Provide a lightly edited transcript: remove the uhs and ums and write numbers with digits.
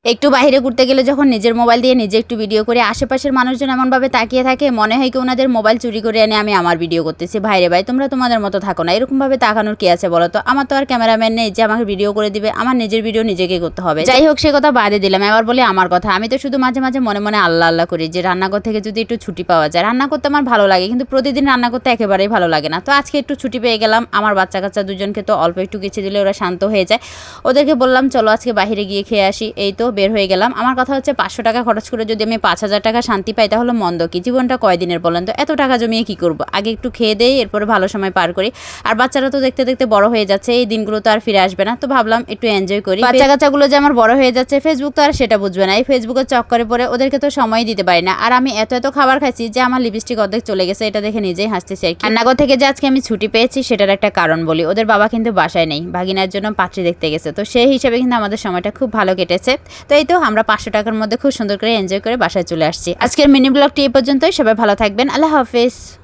একটু বাইরে ঘুরতে গেলে যখন নিজের মোবাইল দিয়ে নিজে একটু ভিডিও করে আশেপাশের মানুষজন এমনভাবে তাকিয়ে থাকে মনে হয় কি ওনাদের মোবাইল চুরি করে এনে আমি আমার ভিডিও করতেছি। ভাইরে ভাই, তোমরা তোমাদের মতো থাকো না, এরকমভাবে তাকানোর কি আছে বলো তো? আমার তো আর ক্যামেরাম্যান নেই যে আমাকে ভিডিও করে দিবে, আমার নিজের ভিডিও নিজেকে করতে হবে। যাই হোক, সে কথা বাদে দিলাম, এবার বলি আমার কথা। আমি তো শুধু মাঝে মাঝে মনে মনে আল্লাহ আল্লাহ করি যে রান্নাঘর থেকে যদি একটু ছুটি পাওয়া যায়। রান্না করতে আমার ভালো লাগে, কিন্তু প্রতিদিন রান্না করতে একেবারেই ভালো লাগে না। তো আজকে একটু ছুটি পেয়ে গেলাম। আমার বাচ্চা কাচ্চা দুজনকে তো অল্প একটু কিছু দিলে ওরা শান্ত হয়ে যায়। ওদেরকে বললাম চলো আজকে বাইরে গিয়ে খেয়ে আসি। এই তো বের হয়ে গেলাম। আমার কথা হচ্ছে 500 টাকা খরচ করে যদি আমি 5,000 টাকা শান্তি পাই তাহলে মন্দ কি? জীবনটা কয়দিনের বলেন তো? এত টাকা জমিয়ে কি করব? আগে একটু খেয়ে দেই, এরপরে ভালো সময় পার করি। আর বাচ্চারা তো দেখতে দেখতে বড় হয়ে যাচ্ছে, এই দিনগুলো তো আর ফিরে আসবে না। তো ভাবলাম একটু এনজয় করি। বাচ্চা কাচ্চাগুলো যে আমার বড় হয়ে যাচ্ছে, ফেসবুক তো আর সেটা বুঝবে না। এই ফেসবুকের চক্করে পরে ওদেরকে তো সময় দিতে পারি না। আর আমি এত এত খাবার খাইছি যে আমার লিপস্টিক অর্ধেক চলে গেছে, এটা দেখে নিজেই হাসতেছি আর কি। রান্নাঘর থেকে যে আজকে আমি ছুটি পেয়েছি সেটার একটা কারণ বলি। ওদের বাবা কিন্তু বাসায় নেই, ভাগিনার জন্য পাত্রী দেখতে গেছে। তো সেই হিসেবে কিন্তু আমাদের সময়টা খুব ভালো কেটেছে। তো এই তো আমরা 500 টাকার মধ্যে খুব সুন্দর করে এনজয় করে বাসায় চলে আসছি। আজকের মিনি ব্লগটি এই পর্যন্তই। সবাই ভালো থাকবেন। আল্লাহ হাফেজ।